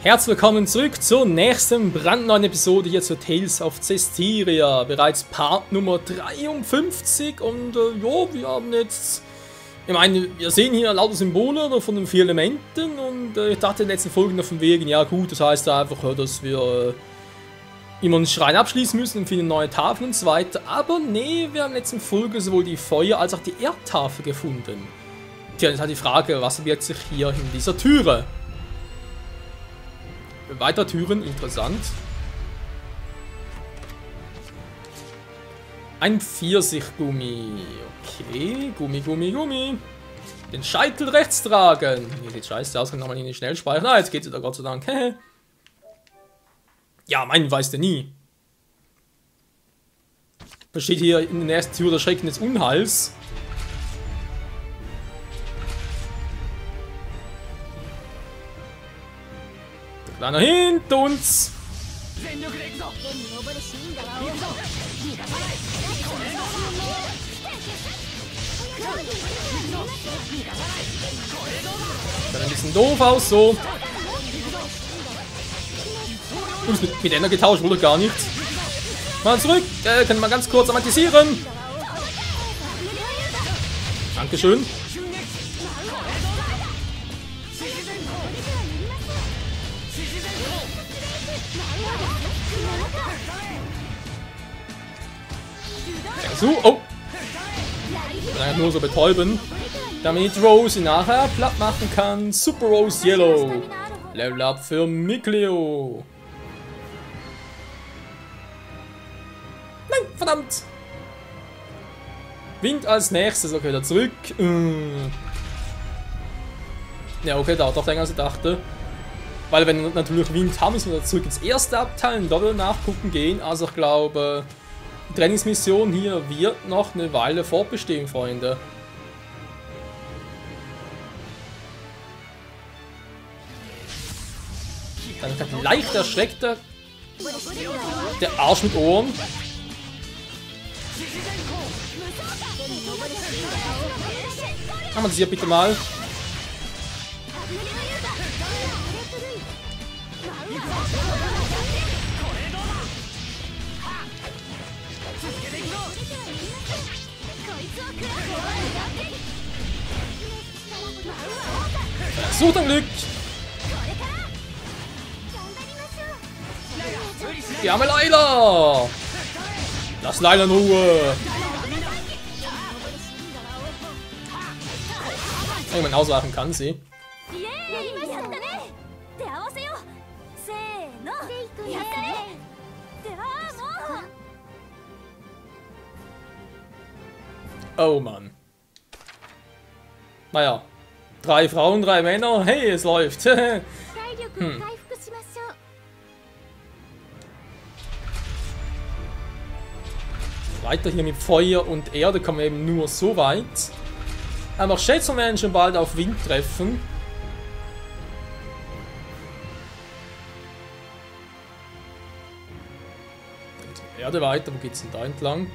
Herzlich willkommen zurück zur nächsten brandneuen Episode hier zu Tales of Zestiria. Bereits Part Nummer 53 und ja, wir haben jetzt... Ich meine, wir sehen hier lauter Symbole von den 4 Elementen und ich dachte in den letzten Folgen noch von wegen, ja gut, das heißt einfach, dass wir immer einen Schrein abschließen müssen und viele neue Tafeln und so weiter. Aber nee, wir haben in der letzten Folge sowohl die Feuer- als auch die Erdtafel gefunden. Tja, jetzt hat die Frage, was verbirgt sich hier in dieser Türe? Weiter Türen, interessant. Ein Pfirsichgummi. Okay, Gummi. Den Scheitel rechts tragen. Hier sieht scheiße aus, kann nochmal in die Schnellspeicher. Na, jetzt geht's wieder, Gott sei Dank. Ja, meinen weißt du nie. Da steht hier in der ersten Tür der Schrecken des Unheils. Kleiner hinter uns. Sieht ein bisschen doof aus, so. Mit Ender getauscht wurde gar nichts. Mal zurück. Können wir mal ganz kurz amortisieren. Dankeschön. So, oh! Nur so betäuben, damit Rose ihn nachher platt machen kann. Super Rose Yellow. Level Up für Mikleo. Nein, verdammt! Wind als nächstes, okay, da zurück. Ja, okay, dauert doch länger als ich dachte. Weil wenn wir natürlich Wind haben, müssen wir zurück ins erste Abteil und dort nachgucken gehen. Also ich glaube... Die Trainingsmission hier wird noch eine Weile fortbestehen, Freunde. Dann ist leicht erschreckt der Arsch mit Ohren. Kann man das hier bitte mal? Sucht ein Glück! Die arme Layla! Lass Layla in Ruhe! Irgendwann auswachen kann sie. Oh Mann. Naja. 3 Frauen, 3 Männer. Hey, es läuft. Weiter hier mit Feuer und Erde kommen wir eben nur so weit. Aber ich schätze, wir werden schon bald auf Wind treffen. Erde weiter, wo geht's denn da entlang?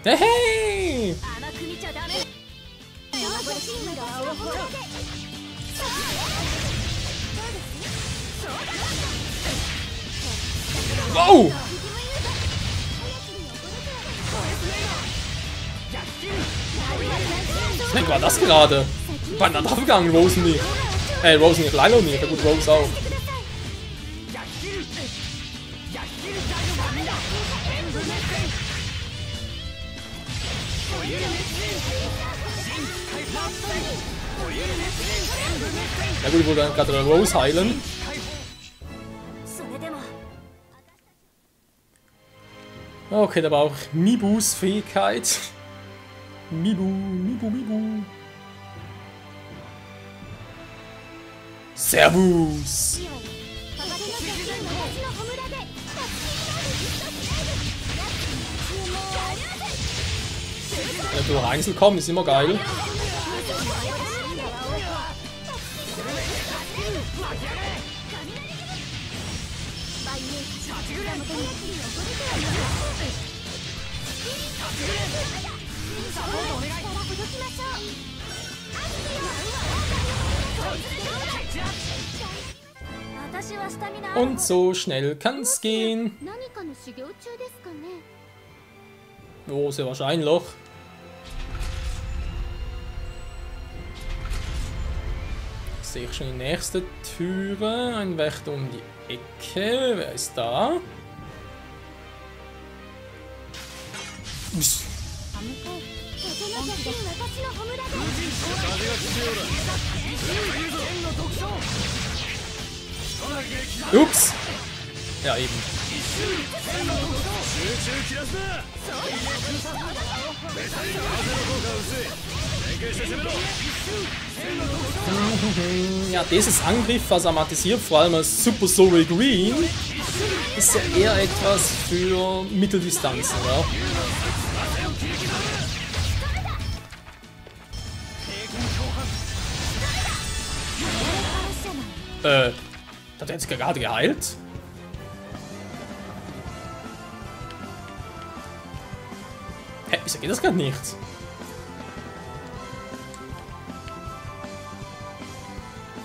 Hey! Wow! Was war das gerade? Wann hat er aufgegangen? Rose nicht. Rose nicht, Layla nicht. Ja gut, Rose auch. Ja gut, ich wollte gerade Rose heilen. Okay, da war auch Mibus Fähigkeit. Mibu. Servus! Wenn du Einzel kommen, ist immer geil. Und so schnell kann's gehen. Oh, sehr wahrscheinlich. Sehe ich schon die nächste Türe. Ein Wächter um die Ecke. Wer ist da? Ups. Ja, eben. Ja, dieses Angriff, was amatisiert, vor allem als Super Soul Green, ist ja eher etwas für Mitteldistanzen, ja. Hat er jetzt gerade geheilt? Hä, wieso geht das gerade nicht?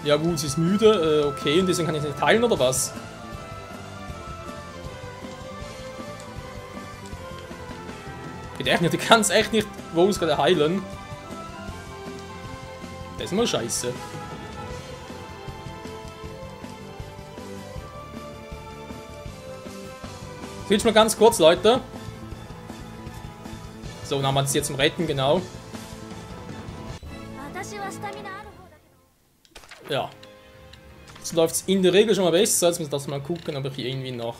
Ja gut, sie ist müde, okay, und deswegen kann ich nicht heilen, oder was? Geht echt nicht, die kann es echt nicht Rose gerade heilen. Das ist mal scheiße. Switch mal ganz kurz, Leute. So, dann haben wir das jetzt zum Retten, genau. Ja. Jetzt läuft es in der Regel schon mal besser. Jetzt muss ich das mal gucken, ob ich hier irgendwie noch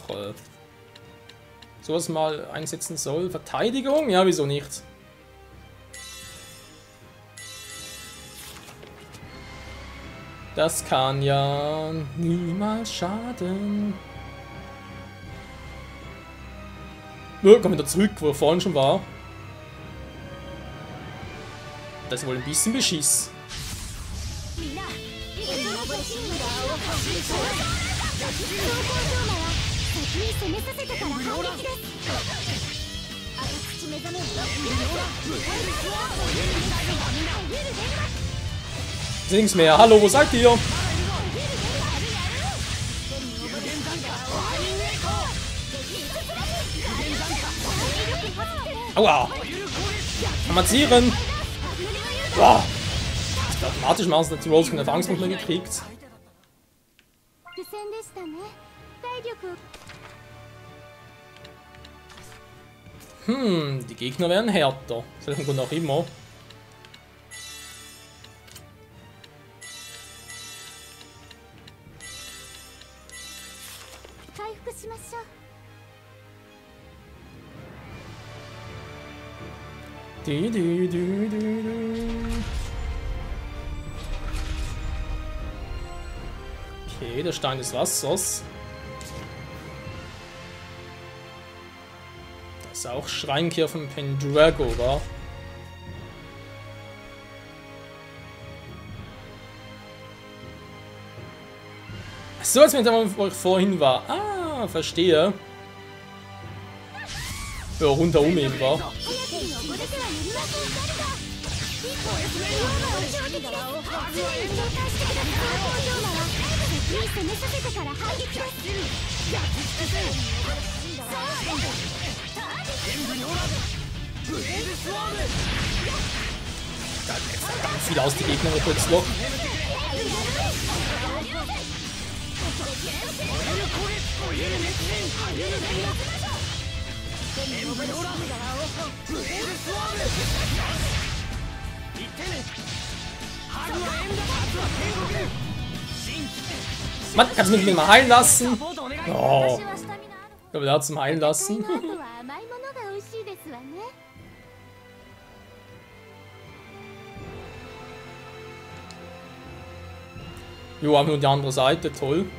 sowas mal einsetzen soll. Verteidigung? Ja, wieso nicht? Das kann ja niemals schaden. Kommen wieder zurück, wo er vorhin schon war. Das ist wohl ein bisschen Beschiss. Nichts mehr. Hallo, wo seid ihr? Aua! Amatisieren! Boah! Automatisch machen sie dazu Rose keine Erfahrungspunkte mehr gekriegt. Die Gegner werden härter. Aus welchem Grund auch immer. Okay, der Stein des Wassers. Das ist auch Schreinkehr von Pendrago, war. So, als wenn da wo ich vorhin war. Ah, verstehe. Ja, rundherum eben war. Da ganz viel aus die Gegner kurz noch. Mann, kannst du mich mal heilen lassen? Oh. Ich glaube, der hat zum Heilen lassen. Jo, haben nur die andere Seite, toll.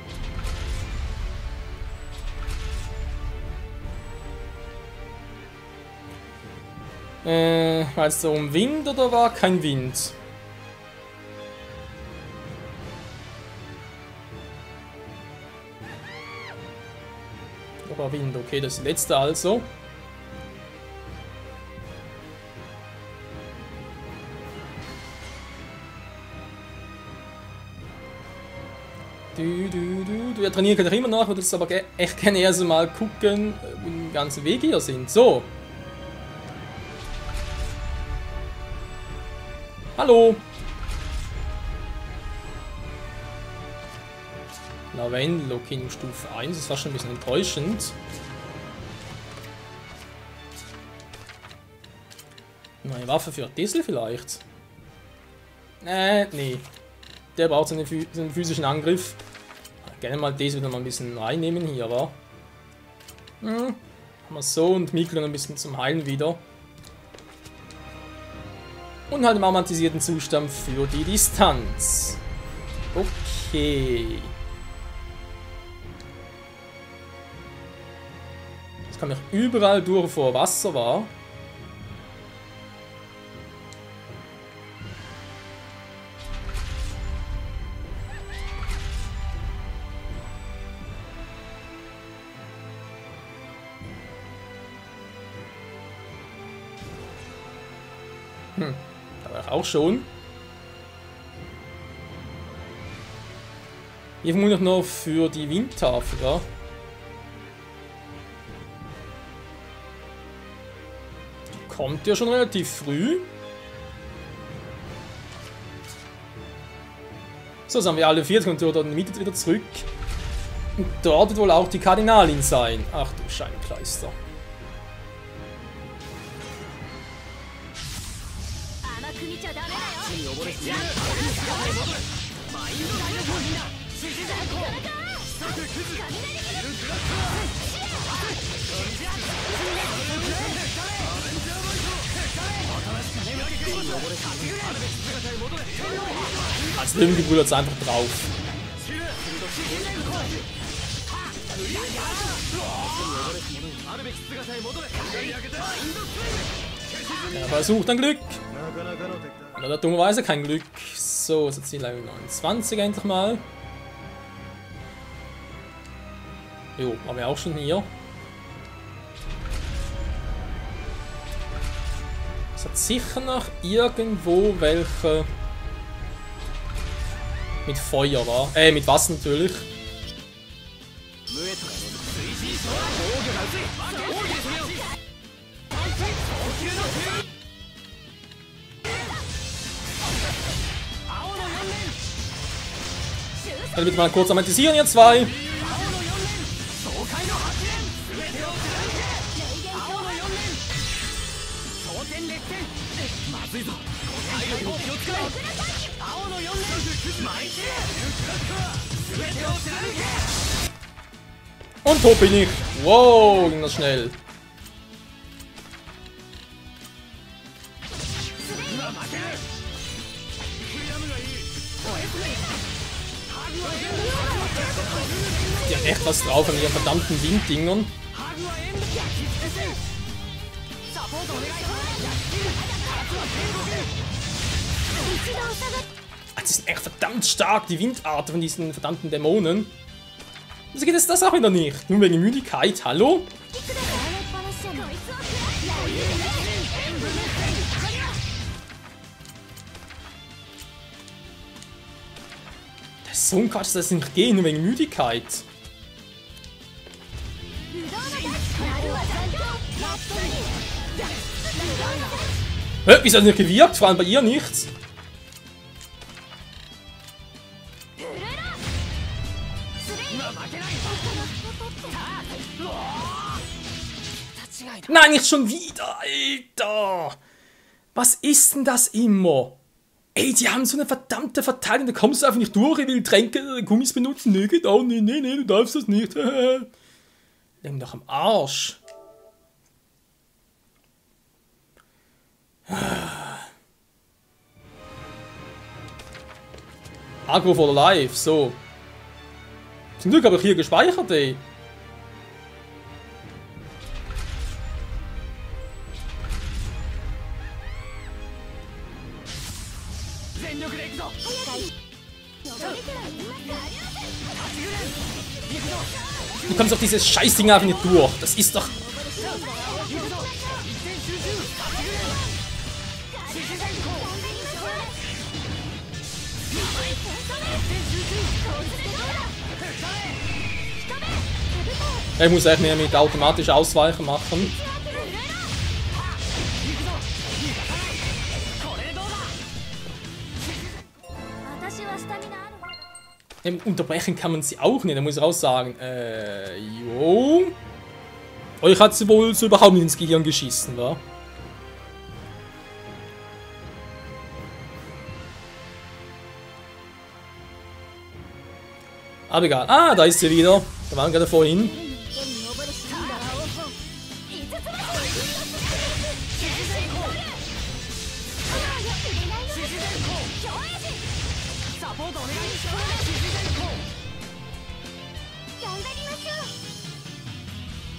War es da um Wind oder war kein Wind? Da war Wind, okay, das ist die letzte also. Wir trainieren können immer noch, würde jetzt aber echt gerne erst mal gucken, wie die ganzen Wege hier sind. So. Hallo. Lavendel, okay, in Stufe 1. Das war schon ein bisschen enttäuschend. Neue Waffe für Diesel vielleicht? Nee. Der braucht seinen physischen Angriff. Gerne mal das wieder mal ein bisschen reinnehmen hier, wa? Machen wir so und Miklo ein bisschen zum Heilen wieder. Und halt im aromatisierten Zustand für die Distanz. Okay. Jetzt kann ich überall durch, wo Wasser war. Da war ich auch schon. Hier vermutlich noch für die Windtafel, ja? Die kommt ja schon relativ früh. So, jetzt haben wir alle 4, jetzt kommt dort in die Mitte wieder zurück. Und dort wird wohl auch die Kardinalin sein. Ach du Scheibenkleister. Als Löwengebrüder jetzt einfach drauf. Er versucht ein Glück. Oder hat dummerweise kein Glück. So, jetzt Ziel Level 29 endlich mal. Jo, waren wir auch schon hier. Es hat sicher noch irgendwo welche mit Feuer war. Mit Wasser natürlich. Dann bitte mal kurz amatisieren, ihr zwei. Und tot bin ich. Wow, ging das schnell. Die haben echt was drauf an ihren verdammten Winddingern. Die sind echt verdammt stark, die Windarten von diesen verdammten Dämonen. Wieso geht es das auch wieder nicht? Nur wegen Müdigkeit, hallo? Das ist so ein Quatsch, dass das nicht geht, nur wegen Müdigkeit. Hä, wieso hat das nicht gewirkt? Vor allem bei ihr nichts. Nein, nicht schon wieder, Alter! Was ist denn das immer? Ey, die haben so eine verdammte Verteidigung, da kommst du einfach nicht durch, ich will Tränke, Gummis benutzen, nee, geht auch nicht, nee, du darfst das nicht. Leck mich doch am Arsch. Agro for life, so. Zum Glück habe ich hier gespeichert, ey. Du kommst auf dieses Scheißding einfach nicht durch. Das ist doch... Ich muss eigentlich mehr mit automatisch Ausweichen machen. Unterbrechen kann man sie auch nicht, da muss ich auch sagen. Jo. Euch hat sie wohl so überhaupt nicht ins Gehirn geschissen, wa? Aber egal. Ah, da ist sie wieder. Da waren wir gerade vorhin.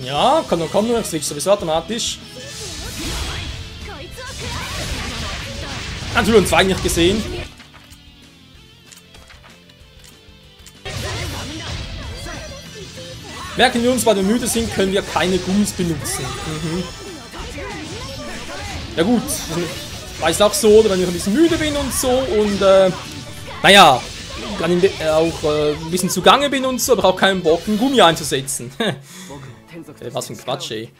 Ja, kann noch kommen, switcht sowieso automatisch. Natürlich uns zwei nicht gesehen. Merken wir uns, weil wir müde sind, können wir keine Gummis benutzen. Ja gut, weiß auch so, oder wenn ich ein bisschen müde bin und so und naja, dann auch ein bisschen zugange bin und so, aber auch keinen Bock, einen Gummi einzusetzen. Was für ein Quatsch, ey.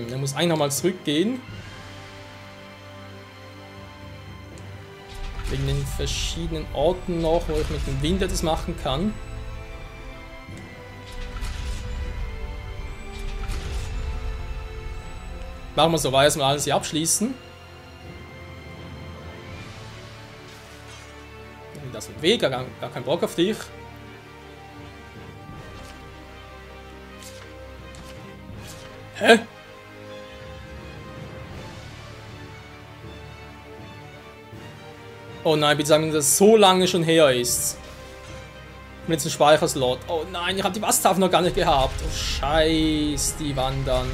Er muss eigentlich nochmal zurückgehen. Wegen den verschiedenen Orten noch, wo ich mit dem Wind das machen kann. Machen wir so, weil erstmal alles hier abschließen. Das ist ein Weg, gar kein Bock auf dich. Hä? Oh nein, bitte sagen, dass das so lange schon her ist. Und jetzt ein Speicherslot. Oh nein, ich habe die Wassertafel noch gar nicht gehabt. Oh scheiß, die wandern.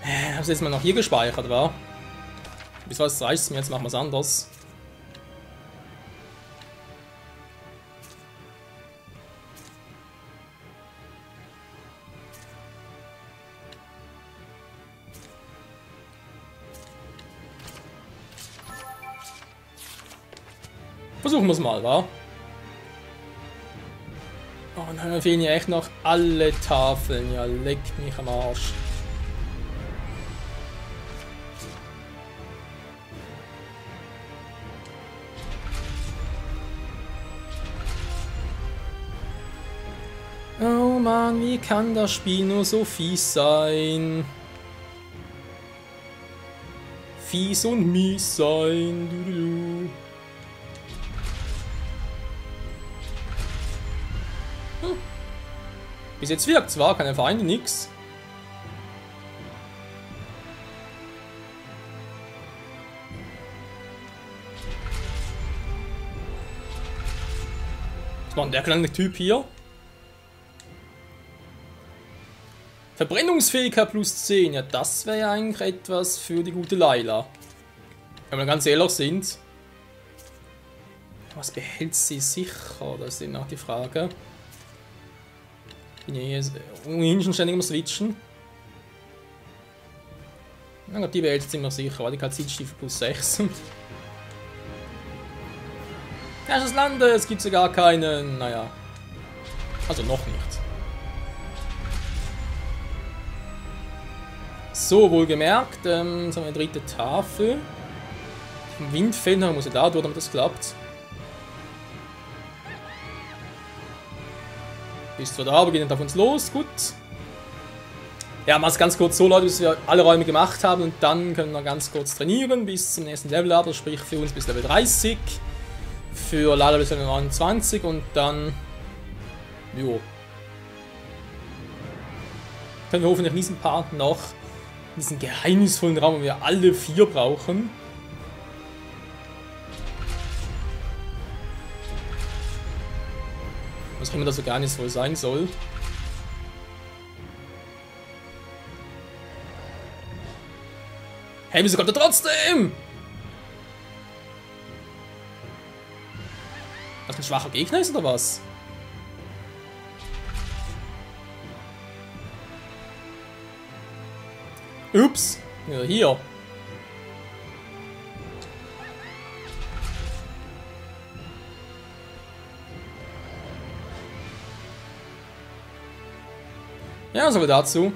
Ich hab's jetzt mal noch hier gespeichert, wa? Bis was reicht's mir, jetzt machen wir's anders. Versuchen wir es mal, wa? Oh nein, da fehlen ja echt noch alle Tafeln. Ja, leck mich am Arsch. Oh Mann, wie kann das Spiel nur so fies sein? Fies und mies sein. Du. Bis jetzt wirkt zwar, keine Feinde, nix. Was war denn der kleine Typ hier? Verbrennungsfähigkeit plus 10. Ja, das wäre ja eigentlich etwas für die gute Layla. Wenn wir ganz ehrlich sind. Was behält sie sicher? Das ist eben auch die Frage. Bin ja hier ohnehin schon ständig am Switchen. Na gut, die behält sie ziemlich sicher. Die Kalzitstiefel plus 6. Herr des Landes gibt es ja gar keinen. Naja. Also noch nicht. So, wohlgemerkt, jetzt haben wir eine dritte Tafel. Vom Windfänger muss ja da durch, damit das klappt. Bist zwar da, aber geht nicht auf uns los, gut. Ja, mach's ganz kurz so, Leute, bis wir alle Räume gemacht haben und dann können wir ganz kurz trainieren bis zum nächsten Level up, sprich für uns bis Level 30. Für Layla bis Level 29 und dann. Jo. Können wir hoffentlich in diesem Part noch diesen geheimnisvollen Raum, wo wir alle 4 brauchen. Was auch immer das so geheimnisvoll sein soll. Hey, wieso kommt er trotzdem? Was ein schwacher Gegner ist oder was? Ups, ja, hier. Ja, so viel dazu.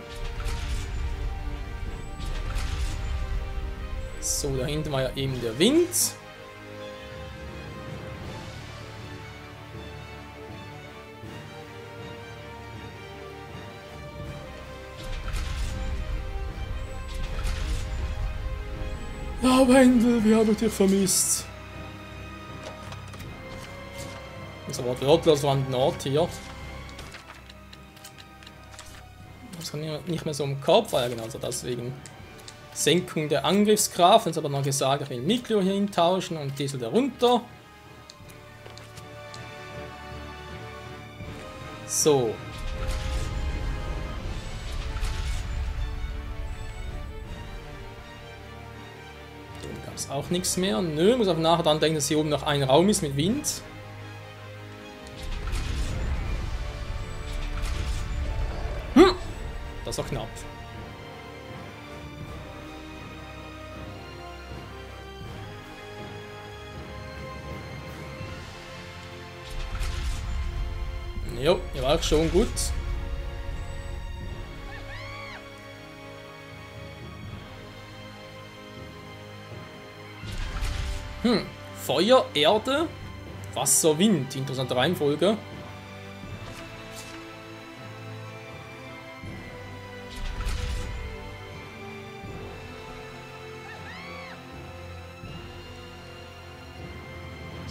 So, da hinten war ja eben der Wind. Lavendel, wir haben dich vermisst. Das war wortlos an Nord hier. Das kann ich nicht mehr so im Kopf, ja genau, also deswegen Senkung der Angriffskraft. Jetzt aber noch gesagt, ich will Miklo hier hintauschen und Diesel darunter. So. Hier gab es auch nichts mehr. Nö, muss auch nachher dann denken, dass hier oben noch ein Raum ist mit Wind. Das war knapp. Jo, ihr war auch schon gut. Feuer, Erde, Wasser, Wind. Interessante Reihenfolge.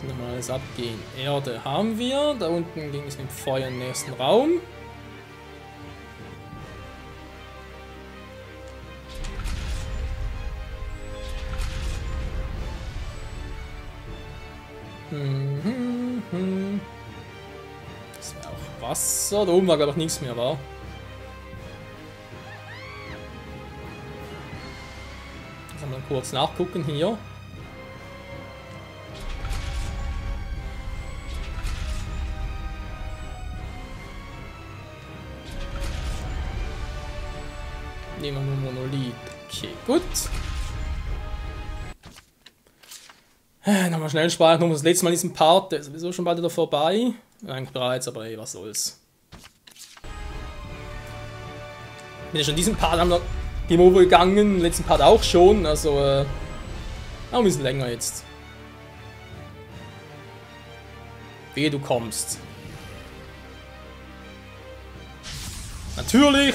Nochmal alles abgehen. Erde haben wir. Da unten ging es mit Feuer im nächsten Raum. Das wäre auch Wasser. Da oben war glaube ich nichts mehr, war. Das haben wir dann kurz nachgucken hier. Nehmen wir nur Monolith. Okay, gut. Nochmal schnell speichern, nur das letzte Mal in diesem Part. Der ist sowieso schon bald wieder vorbei. Eigentlich bereits, aber ey, was soll's. Bin ja schon in diesem Part haben wir Game Over gegangen, im letzten Part auch schon. Also, auch ein bisschen länger jetzt. Wehe, du kommst. Natürlich!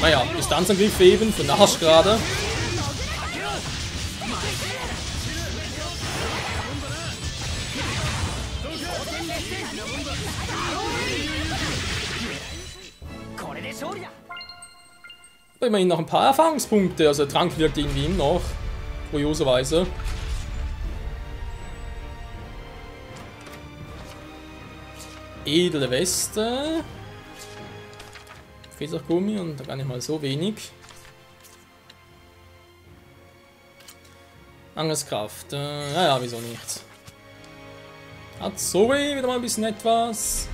Naja, Distanzangriff eben, für den Arsch gerade. Immerhin noch ein paar Erfahrungspunkte, also der Trank wirkt irgendwie immer noch, kurioserweise. Edle Weste. Federgummi und gar nicht mal so wenig. Angriffskraft. Naja, wieso nicht. Hat Zoe wieder mal ein bisschen etwas.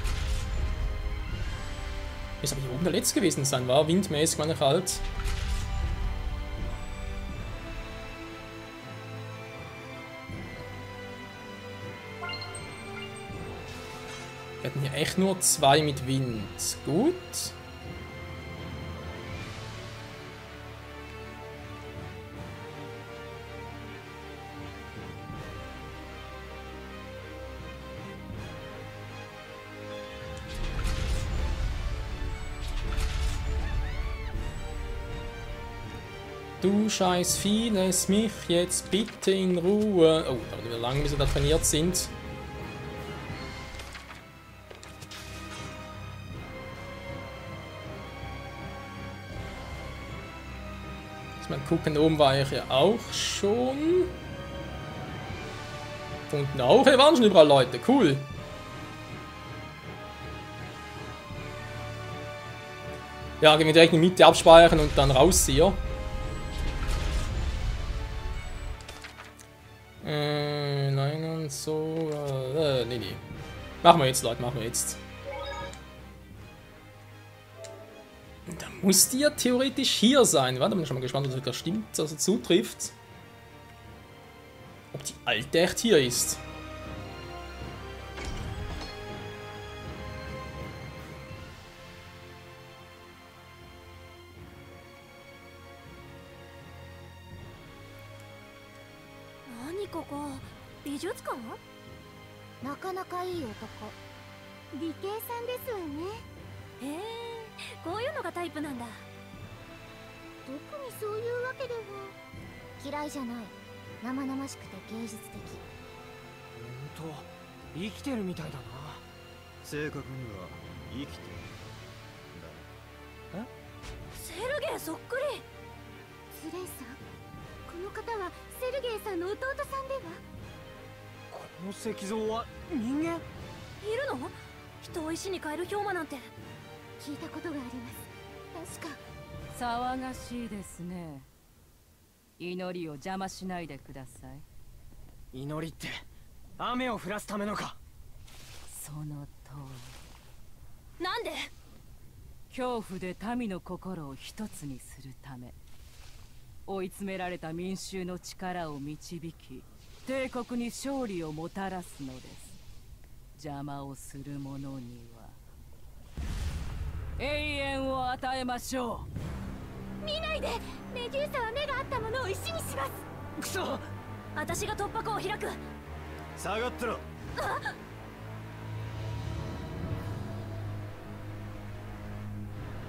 Jetzt aber hier oben der letzte gewesen sein, war windmäßig, meine ich halt. Wir hatten hier echt nur 2 mit Wind. Gut. Du scheiß Vieh, lass mich jetzt bitte in Ruhe. Oh, da wird wieder lang, bis wir da trainiert sind. Mal gucken, oben war ich ja auch schon. Unten auch. Hier waren schon überall Leute. Cool. Ja, gehen wir direkt in die Mitte abspeichern und dann raus hier. Nein und so. Nee. Machen wir jetzt, Leute, machen wir jetzt. Und dann Muss die ja theoretisch hier sein. Warte, bin ich schon mal gespannt, ob das stimmt, also zutrifft. Ob die alte echt hier ist. Wasここ美術館？なかなかいい男。理系さんですわね。へえ、こういうのがタイプなんだ。特にそういうわけでは。嫌いじゃない。生々しくて芸術的。ほんと生きてるみたいだな。正確には生きてるんだ。セルゲイそっくり。スレイさん、この方はセルゲイさんの弟さんでは？この石像は人間？いるの？人を石に変える氷魔なんて聞いたことがあります。確か。騒がしいですね。祈りを邪魔しないでください。祈りって雨を降らすためのか？その通り。なんで？恐怖で民の心を一つにするため、追い詰められた民衆の力を導き、帝国に勝利をもたらすのです。邪魔をする者には永遠を与えましょう。見ないで。メデューサは目があったものを石にします。クソ！私が突破口を開く。下がってろ。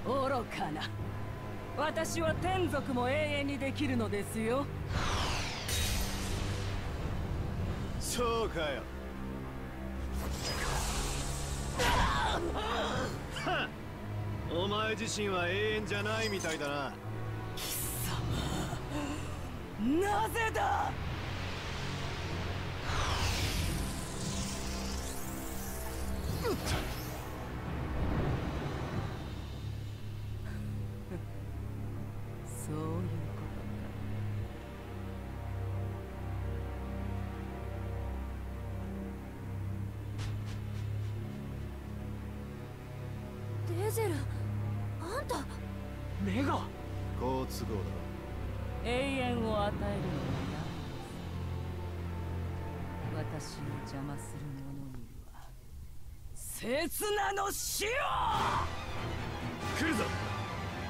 愚かな。私は天族も永遠にできるのですよ。そうかよ。お前自身は永遠じゃないみたいだな。貴様、なぜだ？そういうことか。デゼル、あんた。目が好都合だ。永遠を与えるのは何です。私を邪魔する者には刹那の死を。来るぞ。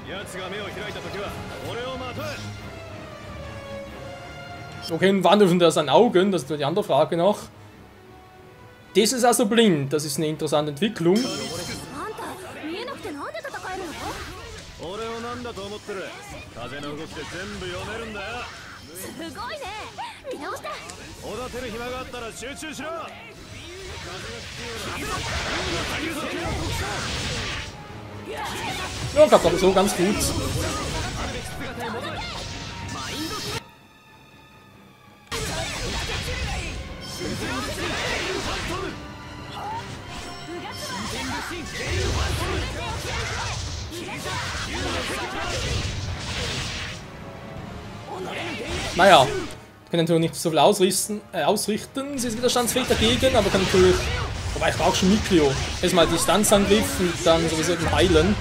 奴が目を開いた時は俺を待て。Okay, wann öffnet er seine Augen? Das ist nur die andere Frage noch. Das ist also blind. Das ist eine interessante Entwicklung. 俺をなんだと思ってる。風の動きで全部読めるんだよ。すごいね。見直した。おだてる暇があったら集中しろ。Ja, klappt aber so ganz gut. Naja, können natürlich nicht so viel ausrichten. Sie ist widerstandsfähig dagegen, aber kann natürlich. Wobei ich brauche schon Miklio. Erstmal Distanzangriff und dann sowieso eben heilen.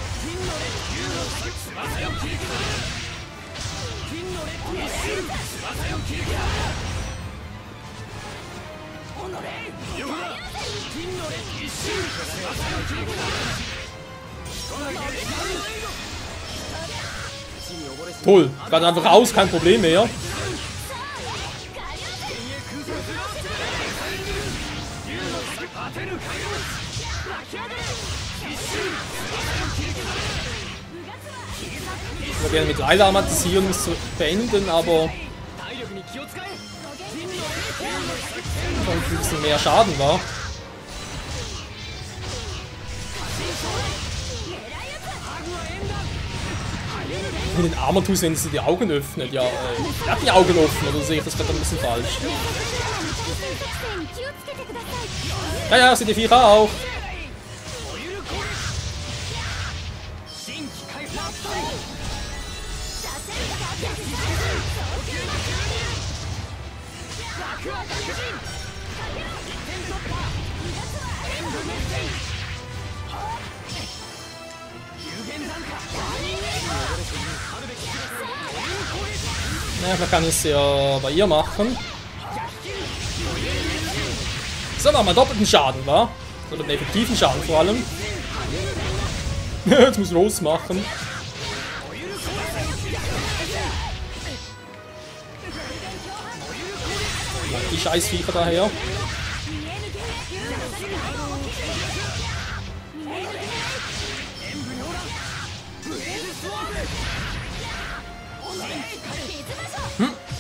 Toll, gerade einfach raus, kein Problem mehr. Ich würde gerne mit Eilarmatisieren, um es zu beenden, aber schon ein bisschen mehr Schaden war. Mit den Armatus, wenn sie die Augen öffnet, ja, er hat die Augen offen, oder sehe ich das gerade ein bisschen falsch? Ja, ja, sind die Viecher auch. Na, vielleicht kann ich es ja bei ihr machen. So, machen wir doppelten Schaden, wa? Oder einen effektiven Schaden vor allem. Jetzt muss ich losmachen. Die Scheißviecher daher.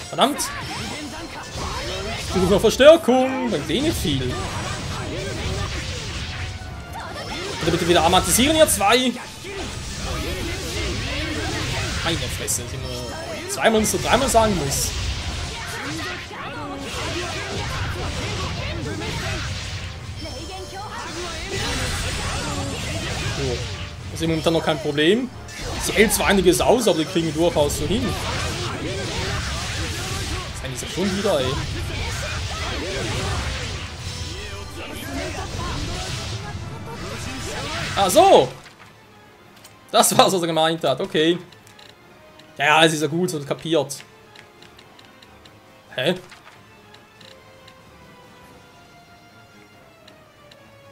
Verdammt! Ich suche noch Verstärkung, bringt eh nicht viel. Oder bitte wieder amatisieren, ihr zwei! Meine Fresse, dass ich nur zweimal so dreimal sagen muss. So, das ist momentan noch kein Problem. Sie hält zwar einiges aus, aber die kriegen wir durchaus so hin. Das ist ja schon wieder, ey. Ah, so! Das war's, was er gemeint hat, okay. Ja, es ist ja gut, so kapiert. Hä?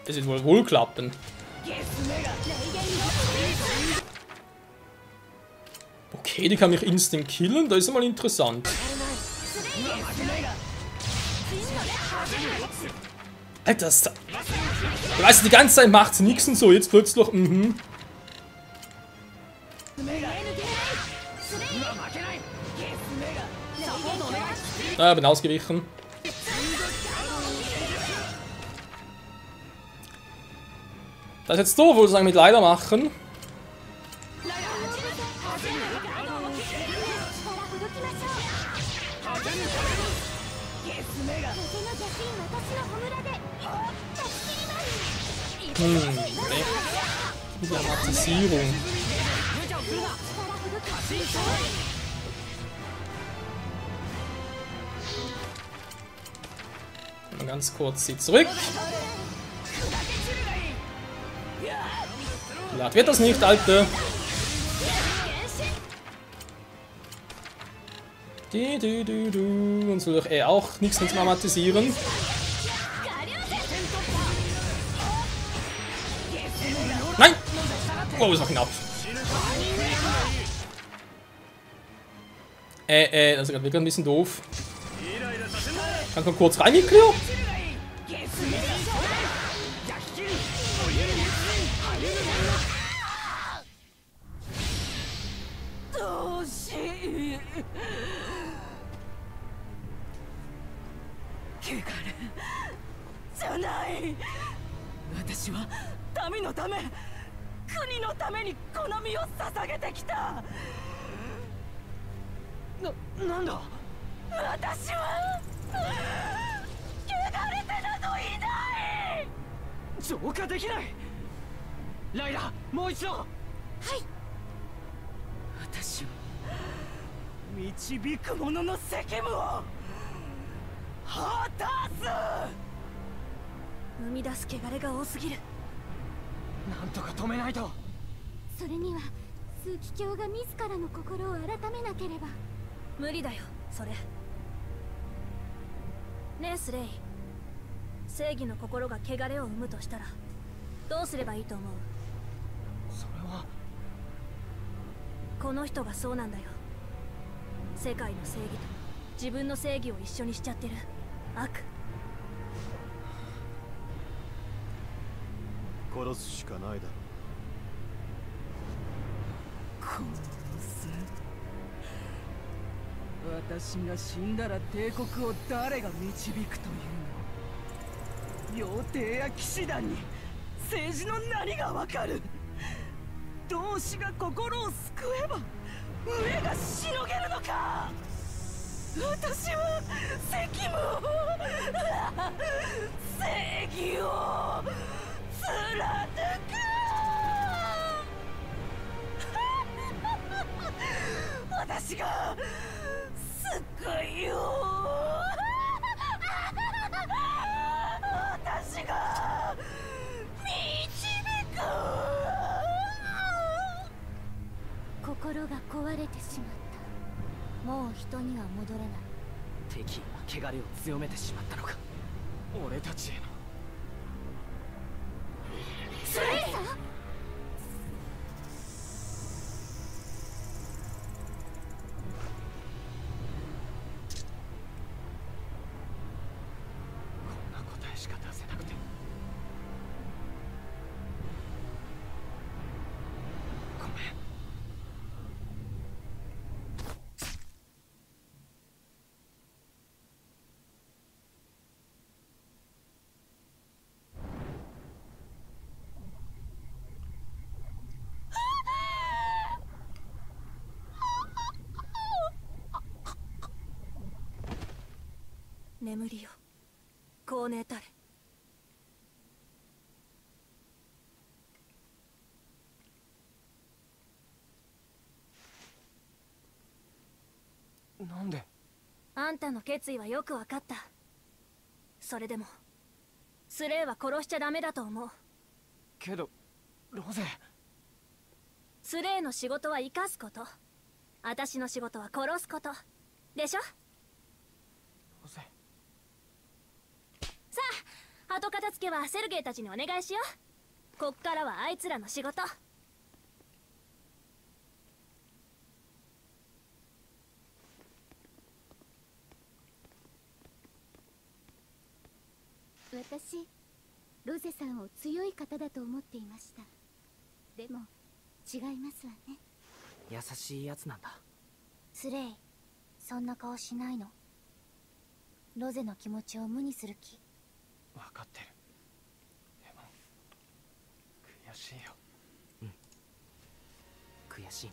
Das wird wohl klappen. Okay, die kann mich instant killen, das ist ja mal interessant. Alter, du weißt, die ganze Zeit macht sie nichts und so, jetzt plötzlich, Ah, bin ausgewichen. Das ist jetzt doof, würde ich sagen, mit leider machen. Dramatisierung. Mal ganz kurz sie zurück. Laut wird das nicht, Alte. Und soll doch auch nichts mit dramatisieren. Nein! Oh, ist noch knapp. Das ist gerade wirklich ein bisschen doof. Kann man kurz rein, Mikro?ライラ、もう一度。はい。私を導く者の責務を果たす。生み出す汚れが多すぎる。なんとか止めないと。それには枢機卿が自らの心を改めなければ。無理だよ、それ。ねえスレイ、正義の心が汚れを生むとしたらどうすればいいと思う？それはこの人がそうなんだよ。世界の正義と自分の正義を一緒にしちゃってる悪。殺すしかないだろう。私が死んだら帝国を誰が導くというの？妖帝や騎士団に政治の何がわかる？同志が心を救えば上がしのげるのか？私は責務を正義を貫く。私が救いを私が導く。人には戻れない。敵意が汚れを強めてしまったのか。俺たちへの。スレイさん。こんな答えしか出せなくて。ごめん。眠りよ、高寧たれ。なんで？あんたの決意はよくわかった。それでもスレイは殺しちゃダメだと思う。けどロゼ。スレイの仕事は生かすこと、私の仕事は殺すことでしょ。ロゼ。さあ、後片付けはセルゲイたちにお願いしよう。こっからはあいつらの仕事。私、ロゼさんを強い方だと思っていました。でも違いますわね。優しいやつなんだ。スレイ、そんな顔しないの。ロゼの気持ちを無にする気。分かってる。でも悔しいよ。うん、悔しいな。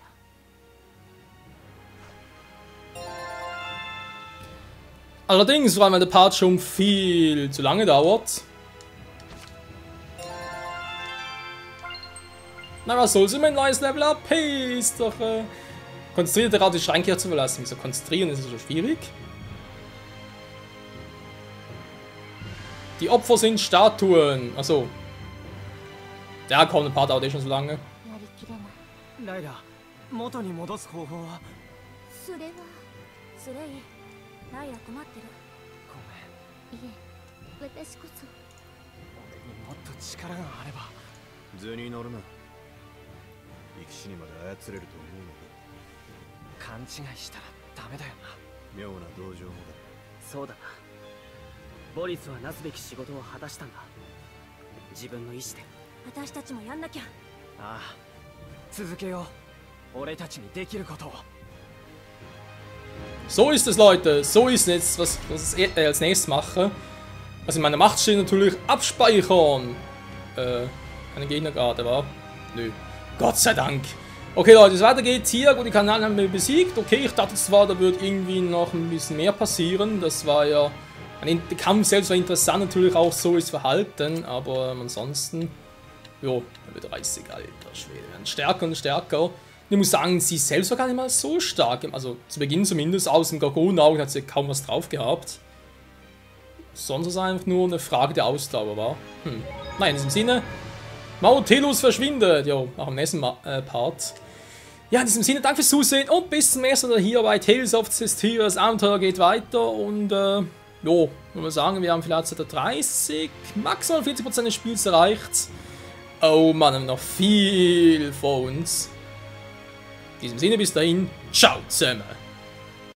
Allerdings, weil der Part schon viel zu lange dauert. Na, was soll's immer ein neues Level Up? Hey, ist doch... konzentriert gerade die Schränke hier zu verlassen. Wieso konzentrieren ist so schwierig? Die Opfer sind Statuen. Achso. Ja, komm, der Part dauert eh schon so lange. ライラ、元に戻す方法は？それはスレイ、ライラ困ってる。ごめん。いえ、私こそ。俺にもっと力があれば。図に乗るな。生き死にまで操れると思うのか。勘違いしたらダメだよな。妙な同情もだ。そうだな。ボリスはなすべき仕事を果たしたんだ。自分の意志で。私たちもやんなきゃ。ああ、続けよう。俺たちにできることを。So ist es, Leute. So ist es jetzt, was ich als nächstes mache. Also in meiner Macht steht natürlich abspeichern. Eine Gegnerkarte, war? Nö. Gott sei Dank. Okay, Leute, es weitergeht hier. Gut, die Kanäle haben wir besiegt. Okay, ich dachte zwar, da wird irgendwie noch ein bisschen mehr passieren. Das war ja... Der Kampf selbst war interessant, natürlich auch so ist Verhalten. Aber ansonsten... Jo, Level 30, alter Schwede. Werden stärker und stärker. Ich muss sagen, sie selbst war gar nicht mal so stark. Also zu Beginn zumindest, aus dem Gargonenaugen hat sie kaum was drauf gehabt. Sonst ist es einfach nur eine Frage der Ausdauer, war. Nein, in diesem Sinne, Mautelus verschwindet. Jo, nach dem nächsten Part. Ja, in diesem Sinne, danke fürs Zusehen und bis zum nächsten Mal hier bei Tales of Zestiria. Das Abenteuer geht weiter und, jo, muss man sagen, wir haben vielleicht 30, maximal 40% des Spiels erreicht. Oh Mann, haben noch viel vor uns. In diesem Sinne, bis dahin, ciao zusammen.